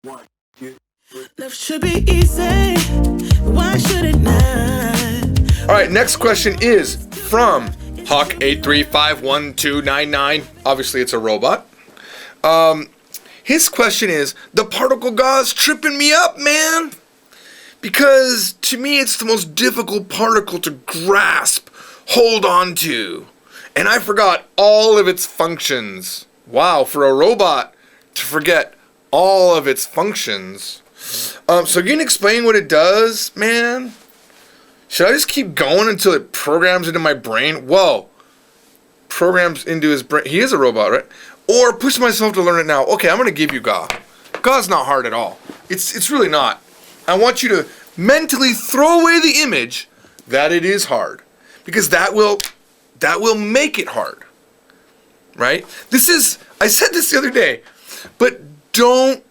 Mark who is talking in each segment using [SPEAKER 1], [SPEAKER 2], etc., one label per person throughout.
[SPEAKER 1] Love should be easy. Why should it not?
[SPEAKER 2] All right, next question is from Hawk8351299. Obviously, it's a robot. His question is, the particle Ga's tripping me up, man. Because to me, it's the most difficult particle to grasp, hold on to. And I forgot all of its functions. Wow, for a robot to forget all of its functions. So you can explain what it does, man? Should I just keep going until it programs into my brain? Whoa. Programs into his brain. He is a robot, right? Or push myself to learn it now. Okay, I'm going to give you Ga. Ga's not hard at all. It's really not. I want you to mentally throw away the image that it is hard. Because that will make it hard. Right? I said this the other day, but don't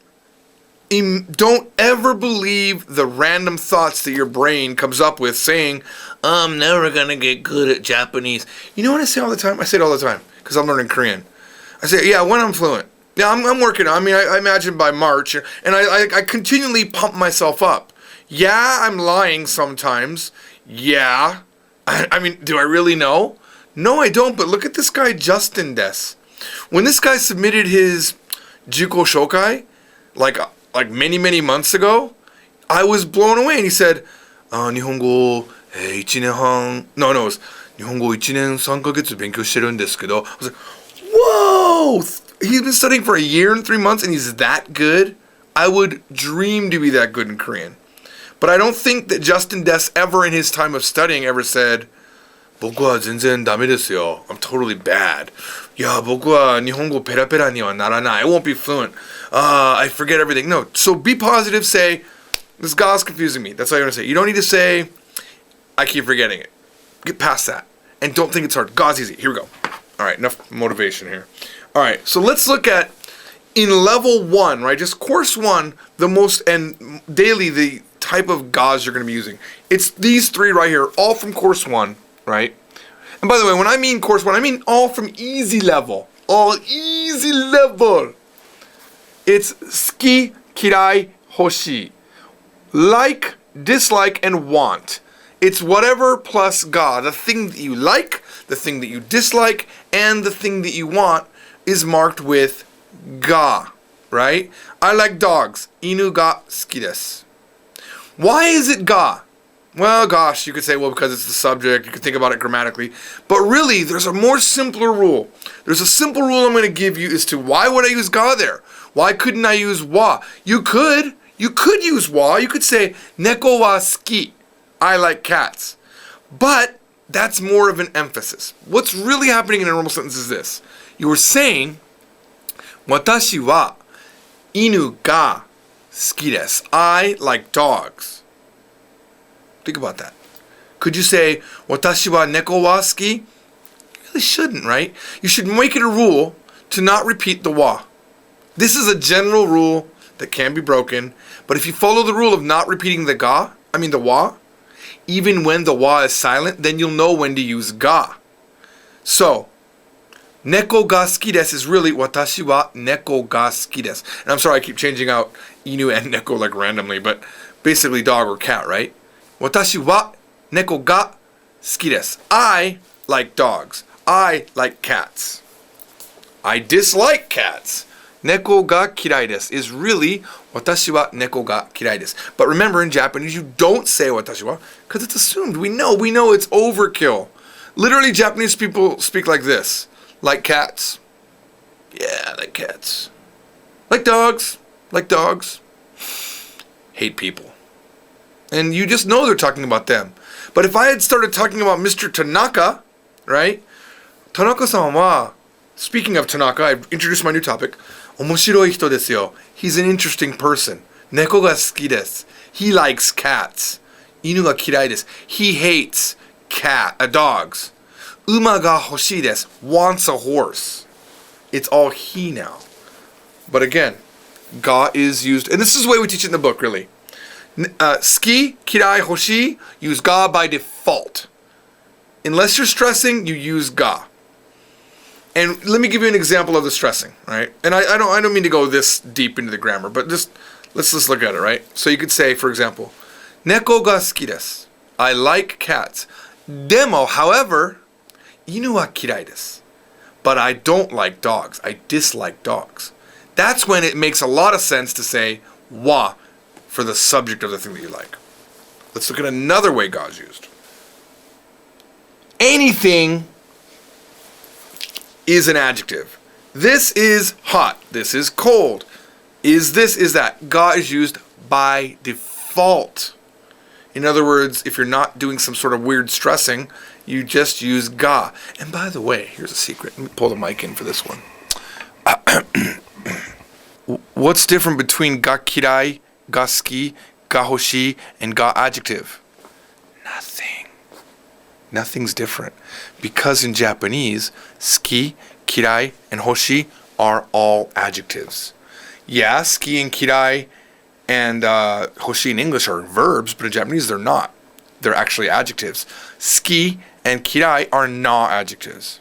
[SPEAKER 2] ever believe the random thoughts that your brain comes up with saying, I'm never going to get good at Japanese. You know what I say all the time? I say it all the time because I'm learning Korean. I say, yeah, when I'm fluent. Yeah, I'm working on it. I mean, I imagine by March, and I continually pump myself up. Yeah, I'm lying sometimes. Yeah. I mean, do I really know? No, I don't, but look at this guy, Justin Des. When this guy submitted his Juko Shokai, like many months ago, I was blown away. And he said, Nihongo 1年半, no, it was Nihongo 1年3ヶ月勉強してるんですけど. I was like, whoa! He's been studying for a year and 3 months and he's that good? I would dream to be that good in Korean. But I don't think that Justin Des ever in his time of studying ever said, 僕は全然ダメですよ. I'm totally bad. いや、僕は日本語ペラペラにはならない. I won't be fluent. I forget everything. No, so be positive. Say, this Ga's confusing me. That's all you want to say. You don't need to say, I keep forgetting it. Get past that. And don't think it's hard. Ga's easy. Here we go. All right, enough motivation here. All right, so let's look at, in level 1, right, just course 1, the most, and daily, the type of Ga's you're going to be using. It's these 3 right here, all from course 1. Right? And by the way, when I mean course 1, I mean all from easy level. All easy level. It's ski, kirai, hoshi. Like, dislike, and want. It's whatever plus Ga. The thing that you like, the thing that you dislike, and the thing that you want is marked with Ga. Right? I like dogs. Inu ga suki desu. Why is it Ga? Well, gosh, you could say, well, because it's the subject. You could think about it grammatically. But really, there's a more simpler rule. There's a simple rule I'm going to give you as to why would I use Ga there? Why couldn't I use wa? You could use wa. You could say, neko wa suki. I like cats. But that's more of an emphasis. What's really happening in a normal sentence is this. You were saying, watashi wa inu ga suki desu. I like dogs. Think about that. Could you say, watashi wa neko wa suki? You really shouldn't, right? You should make it a rule to not repeat the wa. This is a general rule that can be broken, but if you follow the rule of not repeating the wa, even when the wa is silent, then you'll know when to use ga. So, neko ga suki desu is really watashi wa neko ga suki desu. And I'm sorry I keep changing out inu and neko like randomly, but basically dog or cat, right? Watashi wa neko ga suki desu. I like dogs. I like cats. I dislike cats. Neko ga kirai desu is really watashi wa neko ga kirai desu. But remember, in Japanese, you don't say watashi wa because it's assumed. We know it's overkill. Literally, Japanese people speak like this. Like cats. Yeah, like cats. Like dogs. Like dogs. Hate people. And you just know they're talking about them. But if I had started talking about Mr. Tanaka, right? Tanaka-san wa, speaking of Tanaka, I've introduced my new topic. 面白い人ですよ. He's an interesting person. 猫が好きです. He likes cats. 犬が嫌いです. He hates dogs. 馬が欲しいです. Wants a horse. It's all he now. But again, ga is used, and this is the way we teach it in the book, really. Ski, kirai, hoshi, use ga by default. Unless you're stressing, you use ga. And let me give you an example of the stressing, right? And I don't mean to go this deep into the grammar, but let's just look at it, right? So you could say, for example, Neko ga suki desu. I like cats. Demo, however, inu wa kirai desu. But I don't like dogs. I dislike dogs. That's when it makes a lot of sense to say wa for the subject of the thing that you like. Let's look at another way ga is used. Anything is an adjective. This is hot. This is cold. Is this, is that. Ga is used by default. In other words, if you're not doing some sort of weird stressing, you just use ga. And by the way, here's a secret. Let me pull the mic in for this one. What's different between ga kirai, ga suki, ga hoshii, and ga adjective? Nothing. Nothing's different. Because in Japanese, suki, kirai, and hoshii are all adjectives. Yeah, suki and kirai and hoshii in English are verbs, but in Japanese they're not. They're actually adjectives. Suki and kirai are not adjectives.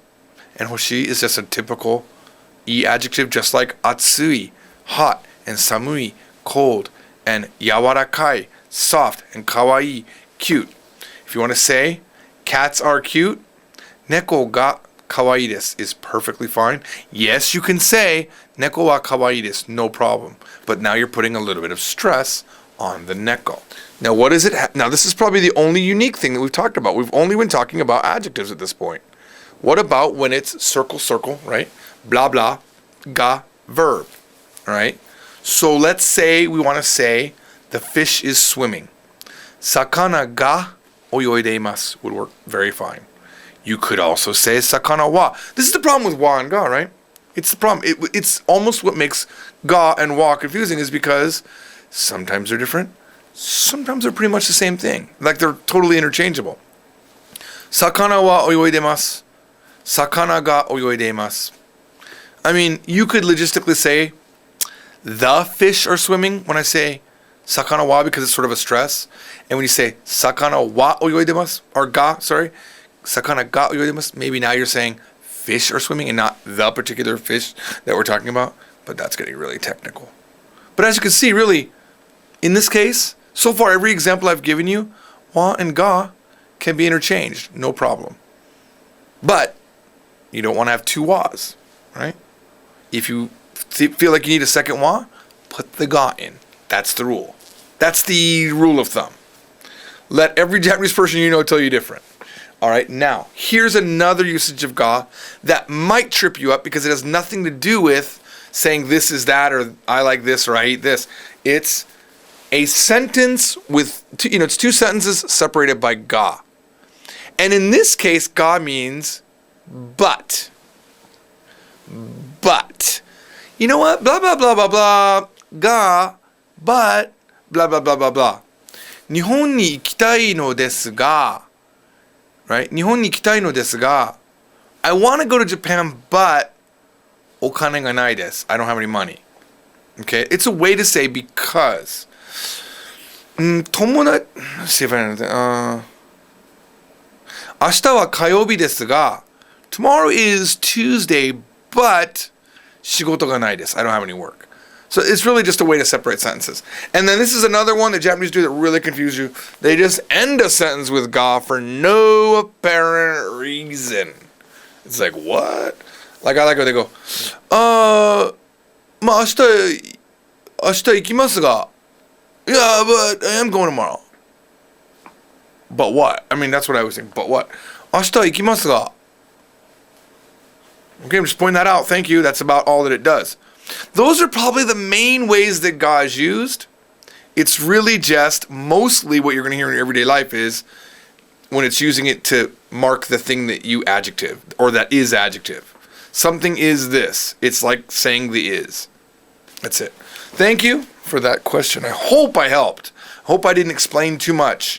[SPEAKER 2] And hoshii is just a typical adjective, just like atsui, hot, and samui, cold, and yawarakai, soft, and kawaii, cute. If you want to say cats are cute, neko ga kawaii desu is perfectly fine. Yes, you can say neko wa kawaii desu, no problem. But now you're putting a little bit of stress on the neko. Now what is it? Now this is probably the only unique thing that we've talked about. We've only been talking about adjectives at this point. What about when it's circle, circle, right? Blah, blah, ga, verb, all right? So let's say we want to say the fish is swimming. Sakana ga oyoide imasu would work very fine. You could also say sakana wa. This is the problem with wa and ga, right? It's the problem. It's almost what makes ga and wa confusing is because sometimes they're different. Sometimes they're pretty much the same thing. Like they're totally interchangeable. Sakana wa oyoide imasu. Sakana ga oyoide imasu. I mean, you could logistically say the fish are swimming when I say sakana wa because it's sort of a stress. And when you say sakana wa oyoide imasu, or ga, sorry, sakana ga oyoide imasu, maybe now you're saying fish are swimming and not the particular fish that we're talking about. But that's getting really technical. But as you can see, really, in this case, so far every example I've given you, wa and ga can be interchanged, no problem. But you don't want to have two wa's, right? If you feel like you need a second wa, put the ga in. That's the rule. That's the rule of thumb. Let every Japanese person you know tell you different. All right, now, here's another usage of ga that might trip you up because it has nothing to do with saying this is that or I like this or I hate this. It's a sentence with, it's two sentences separated by ga. And in this case, ga means but. But. You know what? Blah, blah, blah, blah, blah. Ga, but, blah, blah, blah, blah, blah. 日本に行きたいのですが, right? 日本に行きたいのですが, I want to go to Japan, but お金がないです. I don't have any money. Okay? It's a way to say because. 友達, let's see if I know. 明日は火曜日ですが, tomorrow is Tuesday, but 仕事がないです. I don't have any work. So it's really just a way to separate sentences. And then this is another one that Japanese do that really confuse you. They just end a sentence with ga for no apparent reason. It's like, what? Like, I like when they go, まあ明日行きますが, yeah, but I am going tomorrow. But what? I mean, that's what I was saying. But what? 明日行きますが. Okay, I'm just pointing that out. Thank you. That's about all that it does. Those are probably the main ways that ga is used. It's really just mostly what you're going to hear in your everyday life is when it's using it to mark the thing that you adjective or that is adjective. Something is this. It's like saying the is. That's it. Thank you for that question. I hope I helped. Hope I didn't explain too much.